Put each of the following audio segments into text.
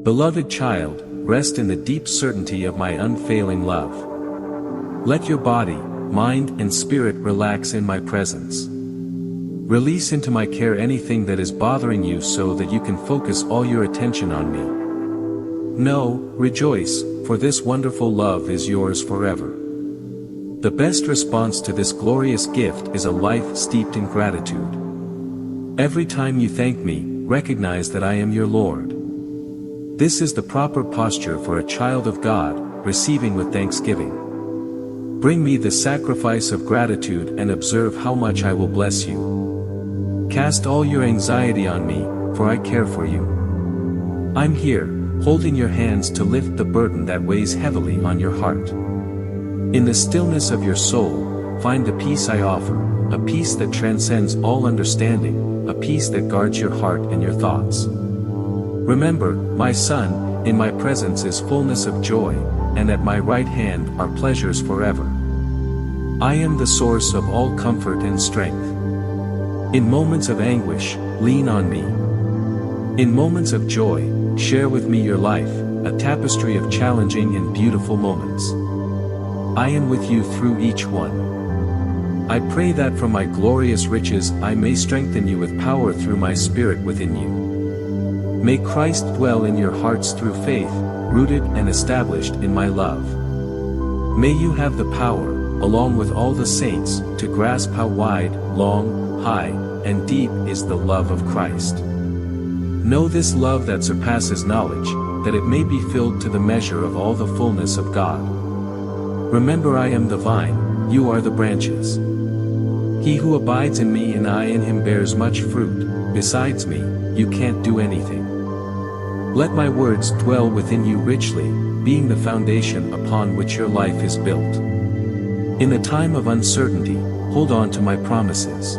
Beloved child, rest in the deep certainty of my unfailing love. Let your body, mind and spirit relax in my presence. Release into my care anything that is bothering you so that you can focus all your attention on me. No, rejoice, for this wonderful love is yours forever. The best response to this glorious gift is a life steeped in gratitude. Every time you thank me, recognize that I am your Lord. This is the proper posture for a child of God, receiving with thanksgiving. Bring me the sacrifice of gratitude and observe how much I will bless you. Cast all your anxiety on me, for I care for you. I'm here, holding your hands to lift the burden that weighs heavily on your heart. In the stillness of your soul, find the peace I offer, a peace that transcends all understanding, a peace that guards your heart and your thoughts. Remember, my son, in my presence is fullness of joy, and at my right hand are pleasures forever. I am the source of all comfort and strength. In moments of anguish, lean on me. In moments of joy, share with me your life, a tapestry of challenging and beautiful moments. I am with you through each one. I pray that from my glorious riches I may strengthen you with power through my Spirit within you. May Christ dwell in your hearts through faith, rooted and established in my love. May you have the power, along with all the saints, to grasp how wide, long, high, and deep is the love of Christ. Know this love that surpasses knowledge, that it may be filled to the measure of all the fullness of God. Remember, I am the vine, you are the branches. He who abides in me and I in him bears much fruit. Besides me, you can't do anything. Let my words dwell within you richly, being the foundation upon which your life is built. In the time of uncertainty, hold on to my promises.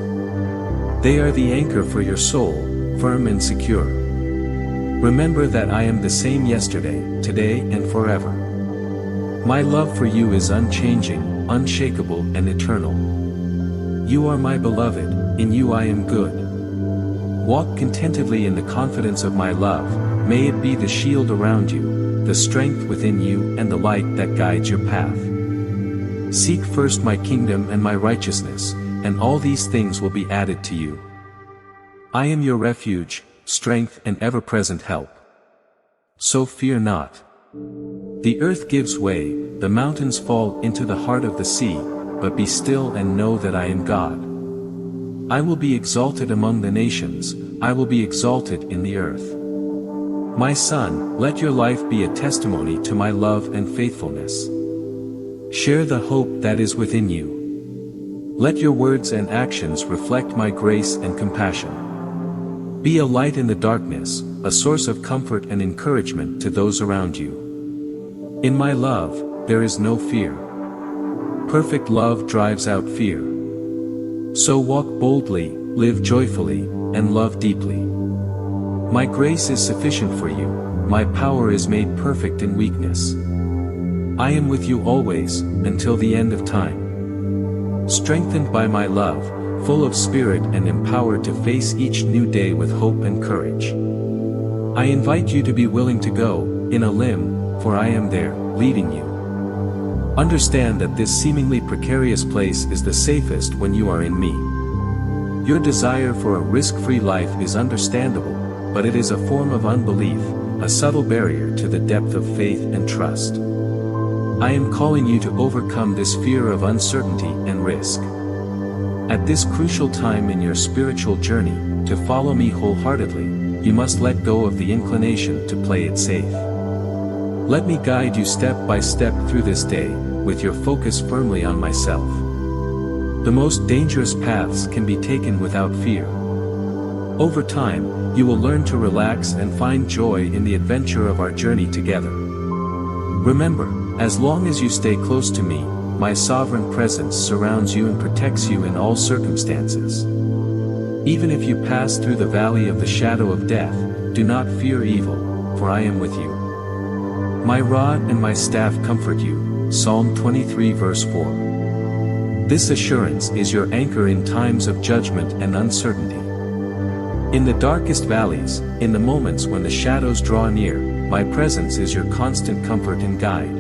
They are the anchor for your soul, firm and secure. Remember that I am the same yesterday, today and forever. My love for you is unchanging, unshakable and eternal. You are my beloved, in you I am good. Walk contentedly in the confidence of my love, may it be the shield around you, the strength within you and the light that guides your path. Seek first my kingdom and my righteousness, and all these things will be added to you. I am your refuge, strength and ever-present help. So fear not. The earth gives way, the mountains fall into the heart of the sea, but be still and know that I am God. I will be exalted among the nations, I will be exalted in the earth. My son, let your life be a testimony to my love and faithfulness. Share the hope that is within you. Let your words and actions reflect my grace and compassion. Be a light in the darkness, a source of comfort and encouragement to those around you. In my love, there is no fear. Perfect love drives out fear. So walk boldly, live joyfully, and love deeply. My grace is sufficient for you, my power is made perfect in weakness. I am with you always, until the end of time. Strengthened by my love, full of spirit and empowered to face each new day with hope and courage. I invite you to be willing to go, in a limb, for I am there, leading you. Understand that this seemingly precarious place is the safest when you are in me. Your desire for a risk-free life is understandable, but it is a form of unbelief, a subtle barrier to the depth of faith and trust. I am calling you to overcome this fear of uncertainty and risk. At this crucial time in your spiritual journey, to follow me wholeheartedly, you must let go of the inclination to play it safe. Let me guide you step by step through this day, with your focus firmly on myself. The most dangerous paths can be taken without fear. Over time, you will learn to relax and find joy in the adventure of our journey together. Remember, as long as you stay close to me, my sovereign presence surrounds you and protects you in all circumstances. Even if you pass through the valley of the shadow of death, do not fear evil, for I am with you. My rod and my staff comfort you. Psalm 23 verse 4. This assurance is your anchor in times of judgment and uncertainty. In the darkest valleys, in the moments when the shadows draw near, my presence is your constant comfort and guide.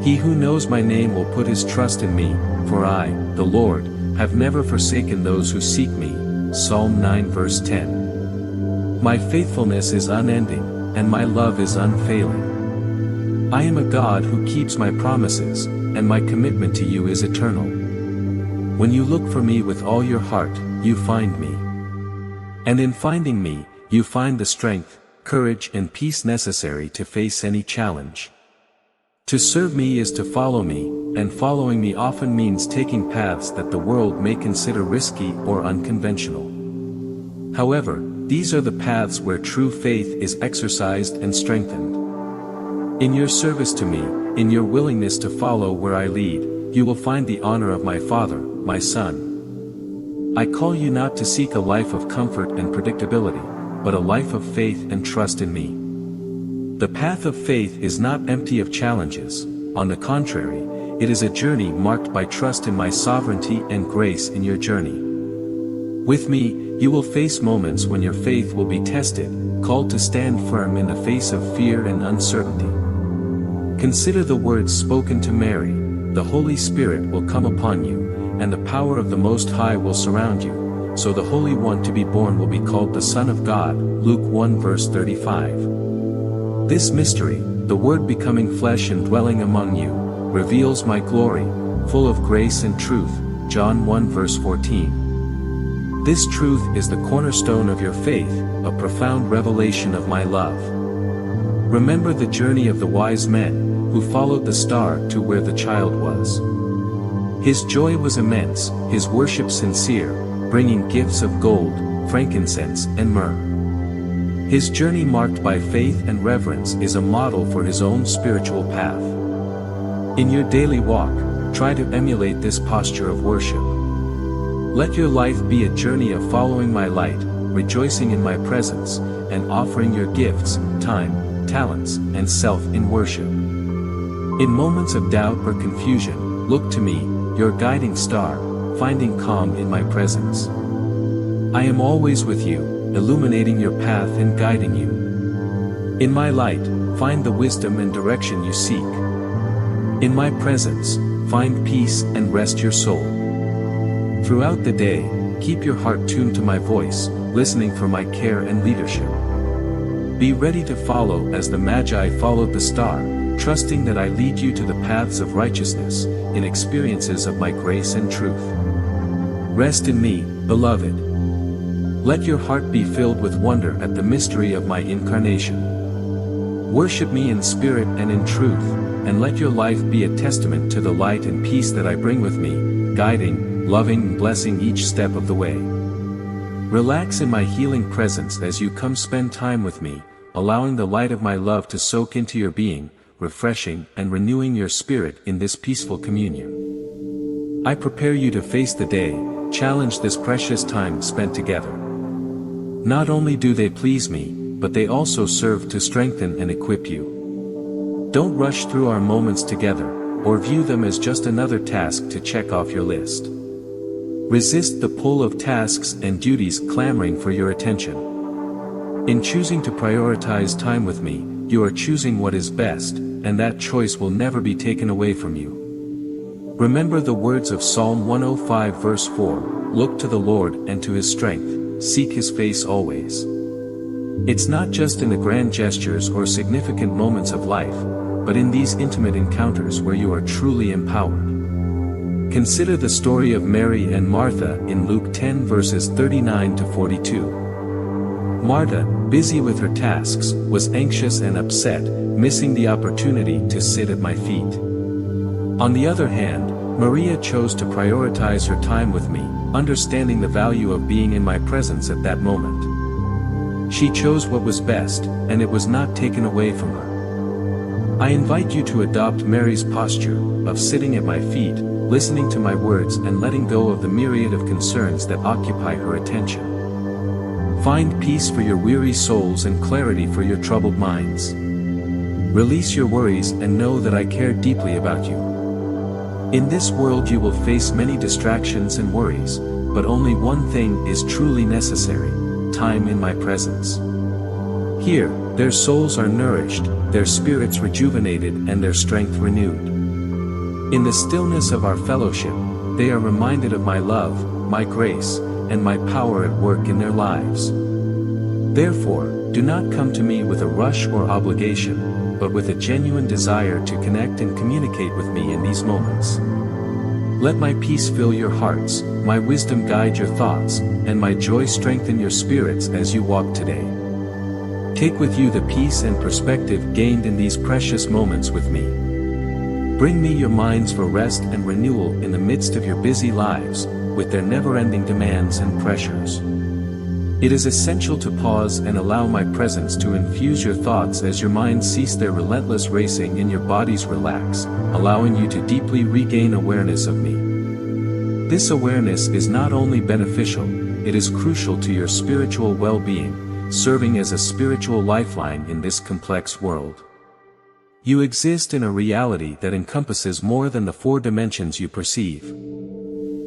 He who knows my name will put his trust in me, for I, the Lord, have never forsaken those who seek me. Psalm 9 verse 10. My faithfulness is unending, and my love is unfailing. I am a God who keeps my promises, and my commitment to you is eternal. When you look for me with all your heart, you find me. And in finding me, you find the strength, courage and peace necessary to face any challenge. To serve me is to follow me, and following me often means taking paths that the world may consider risky or unconventional. However, these are the paths where true faith is exercised and strengthened. In your service to me, in your willingness to follow where I lead, you will find the honor of my Father, my Son. I call you not to seek a life of comfort and predictability, but a life of faith and trust in me. The path of faith is not empty of challenges, on the contrary, it is a journey marked by trust in my sovereignty and grace in your journey. With me, you will face moments when your faith will be tested, called to stand firm in the face of fear and uncertainty. Consider the words spoken to Mary, the Holy Spirit will come upon you, and the power of the Most High will surround you, so the Holy One to be born will be called the Son of God. Luke 1 verse 35. This mystery, the Word becoming flesh and dwelling among you, reveals my glory, full of grace and truth. John 1 verse 14. This truth is the cornerstone of your faith, a profound revelation of my love. Remember the journey of the wise men, who followed the star to where the child was. His joy was immense, his worship sincere, bringing gifts of gold, frankincense and myrrh. His journey marked by faith and reverence is a model for his own spiritual path. In your daily walk, try to emulate this posture of worship. Let your life be a journey of following my light, rejoicing in my presence, and offering your gifts, time, talents, and self in worship. In moments of doubt or confusion, look to me, your guiding star, finding calm in my presence. I am always with you, illuminating your path and guiding you. In my light, find the wisdom and direction you seek. In my presence, find peace and rest your soul. Throughout the day, keep your heart tuned to my voice, listening for my care and leadership. Be ready to follow as the Magi followed the star, trusting that I lead you to the paths of righteousness, in experiences of my grace and truth. Rest in me, beloved. Let your heart be filled with wonder at the mystery of my incarnation. Worship me in spirit and in truth, and let your life be a testament to the light and peace that I bring with me, guiding, loving and blessing each step of the way. Relax in my healing presence as you come spend time with me, allowing the light of my love to soak into your being, refreshing and renewing your spirit in this peaceful communion. I prepare you to face the day, challenge this precious time spent together. Not only do they please me, but they also serve to strengthen and equip you. Don't rush through our moments together, or view them as just another task to check off your list. Resist the pull of tasks and duties clamoring for your attention. In choosing to prioritize time with me, you are choosing what is best, and that choice will never be taken away from you. Remember the words of Psalm 105 verse 4, look to the Lord and to his strength. Seek his face always. It's not just in the grand gestures or significant moments of life, but in these intimate encounters where you are truly empowered. Consider the story of Mary and Martha in Luke 10 verses 39 to 42. Martha, busy with her tasks, was anxious and upset, missing the opportunity to sit at my feet. On the other hand, Maria chose to prioritize her time with me, understanding the value of being in my presence at that moment. She chose what was best, and it was not taken away from her. I invite you to adopt Mary's posture, of sitting at my feet, listening to my words and letting go of the myriad of concerns that occupy her attention. Find peace for your weary souls and clarity for your troubled minds. Release your worries and know that I care deeply about you. In this world you will face many distractions and worries, but only one thing is truly necessary, time in my presence. Here, their souls are nourished, their spirits rejuvenated and their strength renewed. In the stillness of our fellowship, they are reminded of my love, my grace, and my power at work in their lives. Therefore, do not come to me with a rush or obligation, but with a genuine desire to connect and communicate with me in these moments. Let my peace fill your hearts, my wisdom guide your thoughts, and my joy strengthen your spirits as you walk today. Take with you the peace and perspective gained in these precious moments with me. Bring me your minds for rest and renewal in the midst of your busy lives, with their never-ending demands and pressures. It is essential to pause and allow my presence to infuse your thoughts as your minds cease their relentless racing and your bodies relax, allowing you to deeply regain awareness of me. This awareness is not only beneficial, it is crucial to your spiritual well-being, serving as a spiritual lifeline in this complex world. You exist in a reality that encompasses more than the 4 dimensions you perceive.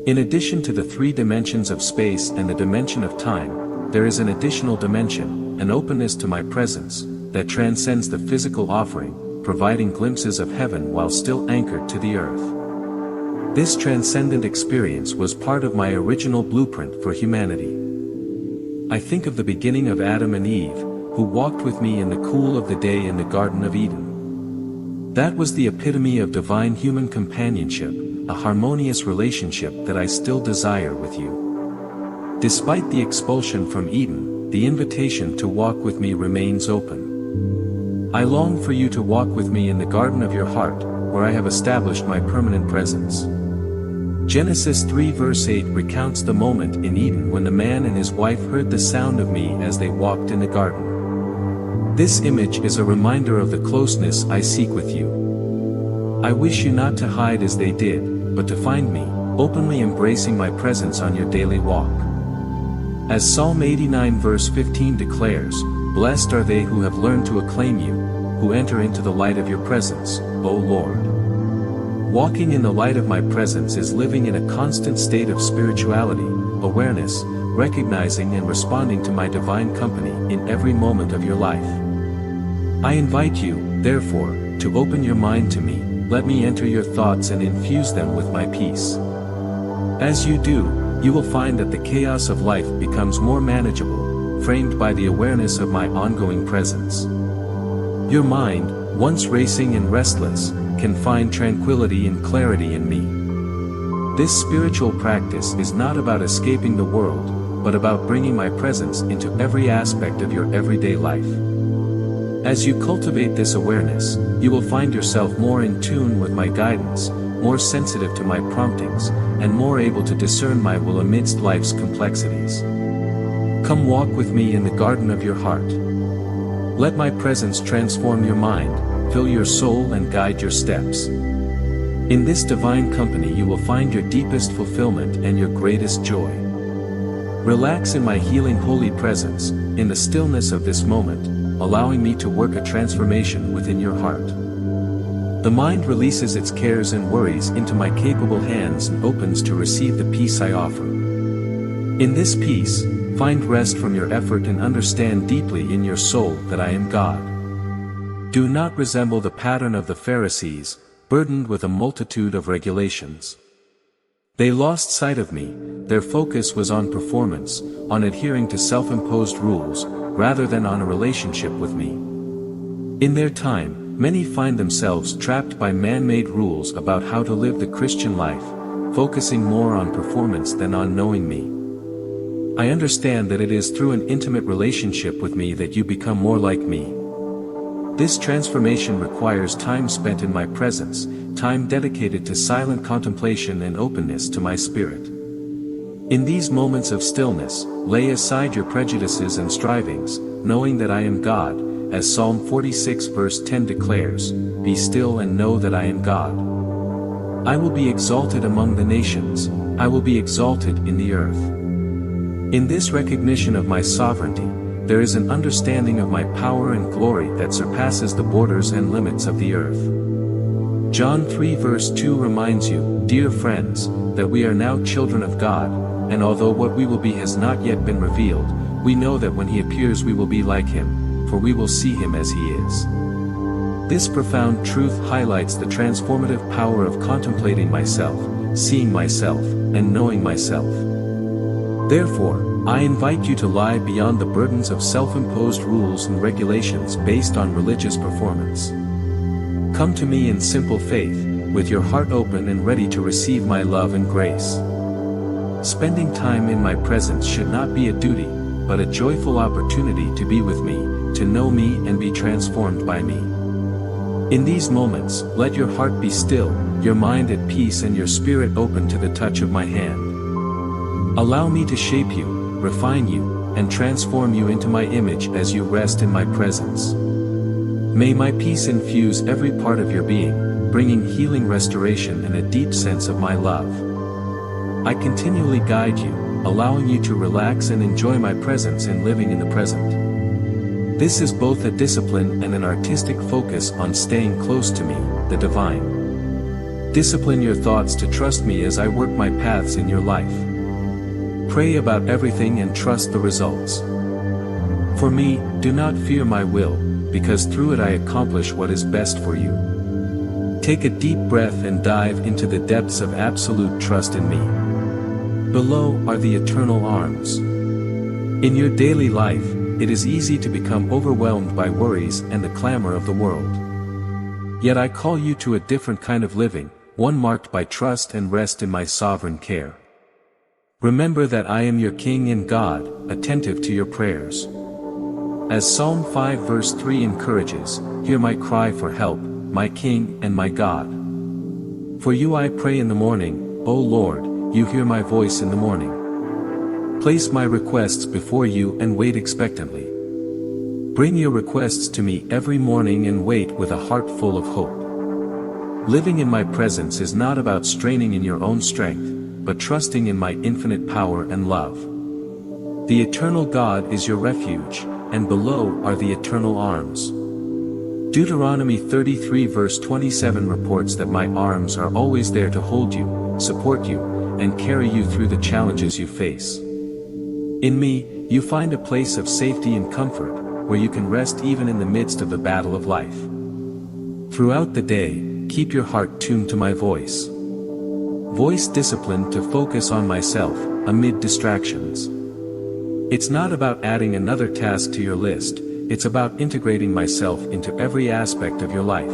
In addition to the 3 dimensions of space and the dimension of time, there is an additional dimension, an openness to my presence, that transcends the physical offering, providing glimpses of heaven while still anchored to the earth. This transcendent experience was part of my original blueprint for humanity. I think of the beginning of Adam and Eve, who walked with me in the cool of the day in the Garden of Eden. That was the epitome of divine human companionship, a harmonious relationship that I still desire with you. Despite the expulsion from Eden, the invitation to walk with me remains open. I long for you to walk with me in the garden of your heart, where I have established my permanent presence. Genesis 3 verse 8 recounts the moment in Eden when the man and his wife heard the sound of me as they walked in the garden. This image is a reminder of the closeness I seek with you. I wish you not to hide as they did, but to find me, openly embracing my presence on your daily walk. As Psalm 89 verse 15 declares, "Blessed are they who have learned to acclaim you, who enter into the light of your presence, O Lord." Walking in the light of my presence is living in a constant state of spirituality, awareness, recognizing and responding to my divine company in every moment of your life. I invite you, therefore, to open your mind to me, let me enter your thoughts and infuse them with my peace. As you do, you will find that the chaos of life becomes more manageable, framed by the awareness of my ongoing presence. Your mind, once racing and restless, can find tranquility and clarity in me. This spiritual practice is not about escaping the world, but about bringing my presence into every aspect of your everyday life. As you cultivate this awareness, you will find yourself more in tune with my guidance, more sensitive to my promptings, and more able to discern my will amidst life's complexities. Come walk with me in the garden of your heart. Let my presence transform your mind, fill your soul and guide your steps. In this divine company you will find your deepest fulfillment and your greatest joy. Relax in my healing holy presence, in the stillness of this moment, allowing me to work a transformation within your heart. The mind releases its cares and worries into my capable hands and opens to receive the peace I offer. In this peace, find rest from your effort and understand deeply in your soul that I am God. Do not resemble the pattern of the Pharisees, burdened with a multitude of regulations. They lost sight of me, their focus was on performance, on adhering to self-imposed rules, rather than on a relationship with me. In their time, many find themselves trapped by man-made rules about how to live the Christian life, focusing more on performance than on knowing me. I understand that it is through an intimate relationship with me that you become more like me. This transformation requires time spent in my presence, time dedicated to silent contemplation and openness to my spirit. In these moments of stillness, lay aside your prejudices and strivings, knowing that I am God. As Psalm 46 verse 10 declares, "Be still and know that I am God. I will be exalted among the nations, I will be exalted in the earth." In this recognition of my sovereignty, there is an understanding of my power and glory that surpasses the borders and limits of the earth. John 3 verse 2 reminds you, dear friends, that we are now children of God, and although what we will be has not yet been revealed, we know that when He appears we will be like Him, for we will see him as he is. This profound truth highlights the transformative power of contemplating myself, seeing myself, and knowing myself. Therefore, I invite you to lie beyond the burdens of self-imposed rules and regulations based on religious performance. Come to me in simple faith, with your heart open and ready to receive my love and grace. Spending time in my presence should not be a duty, but a joyful opportunity to be with me, to know me and be transformed by me. In these moments, let your heart be still, your mind at peace and your spirit open to the touch of my hand. Allow me to shape you, refine you, and transform you into my image as you rest in my presence. May my peace infuse every part of your being, bringing healing, restoration, and a deep sense of my love. I continually guide you, allowing you to relax and enjoy my presence in living in the present. This is both a discipline and an artistic focus on staying close to me, the divine. Discipline your thoughts to trust me as I work my paths in your life. Pray about everything and trust the results. For me, do not fear my will, because through it I accomplish what is best for you. Take a deep breath and dive into the depths of absolute trust in me. Below are the eternal arms. In your daily life, it is easy to become overwhelmed by worries and the clamor of the world. Yet I call you to a different kind of living, one marked by trust and rest in my sovereign care. Remember that I am your King and God, attentive to your prayers. As Psalm 5 verse 3 encourages, hear my cry for help, my King and my God. For you I pray in the morning, O Lord, you hear my voice in the morning. Place my requests before you and wait expectantly. Bring your requests to me every morning and wait with a heart full of hope. Living in my presence is not about straining in your own strength, but trusting in my infinite power and love. The eternal God is your refuge, and below are the eternal arms. Deuteronomy 33 verse 27 reports that my arms are always there to hold you, support you, and carry you through the challenges you face. In me, you find a place of safety and comfort, where you can rest even in the midst of the battle of life. Throughout the day, keep your heart tuned to my voice. Voice discipline to focus on myself, amid distractions. It's not about adding another task to your list, it's about integrating myself into every aspect of your life.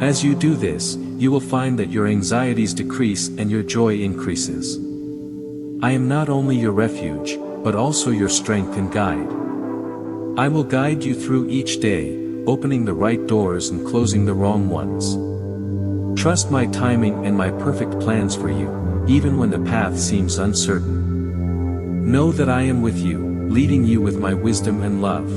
As you do this, you will find that your anxieties decrease and your joy increases. I am not only your refuge, but also your strength and guide. I will guide you through each day, opening the right doors and closing the wrong ones. Trust my timing and my perfect plans for you, even when the path seems uncertain. Know that I am with you, leading you with my wisdom and love.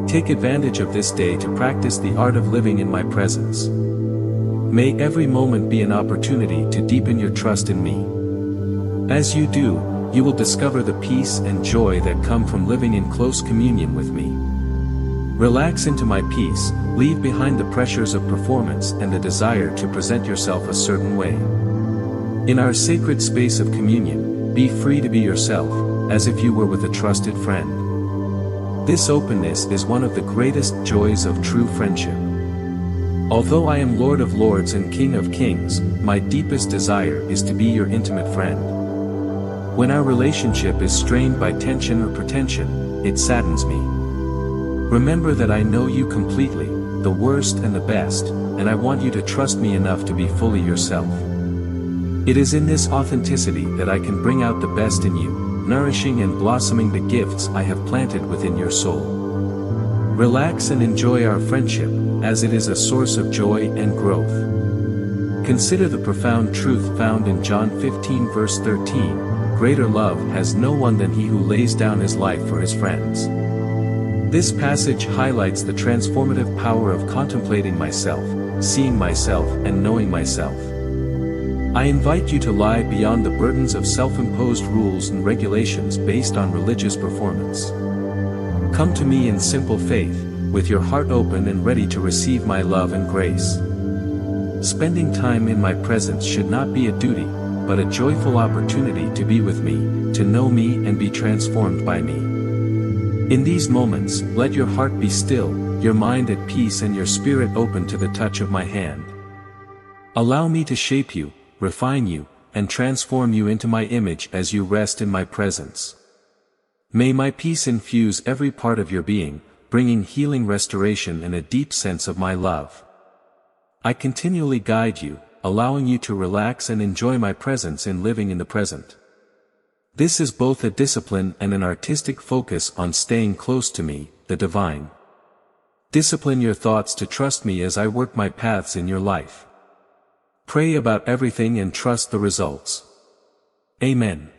Take advantage of this day to practice the art of living in my presence. May every moment be an opportunity to deepen your trust in me. As you do, you will discover the peace and joy that come from living in close communion with me. Relax into my peace, leave behind the pressures of performance and the desire to present yourself a certain way. In our sacred space of communion, be free to be yourself, as if you were with a trusted friend. This openness is one of the greatest joys of true friendship. Although I am Lord of Lords and King of Kings, my deepest desire is to be your intimate friend. When our relationship is strained by tension or pretension, it saddens me. Remember that I know you completely, the worst and the best, and I want you to trust me enough to be fully yourself. It is in this authenticity that I can bring out the best in you, nourishing and blossoming the gifts I have planted within your soul. Relax and enjoy our friendship, as it is a source of joy and growth. Consider the profound truth found in John 15 verse 13, greater love has no one than he who lays down his life for his friends. This passage highlights the transformative power of contemplating myself, seeing myself and knowing myself. I invite you to lie beyond the burdens of self-imposed rules and regulations based on religious performance. Come to me in simple faith, with your heart open and ready to receive my love and grace. Spending time in my presence should not be a duty, but a joyful opportunity to be with me, to know me and be transformed by me. In these moments, let your heart be still, your mind at peace and your spirit open to the touch of my hand. Allow me to shape you, refine you, and transform you into my image as you rest in my presence. May my peace infuse every part of your being, bringing healing, restoration, and a deep sense of my love. I continually guide you, allowing you to relax and enjoy my presence in living in the present. This is both a discipline and an artistic focus on staying close to me, the divine. Discipline your thoughts to trust me as I work my paths in your life. Pray about everything and trust the results. Amen.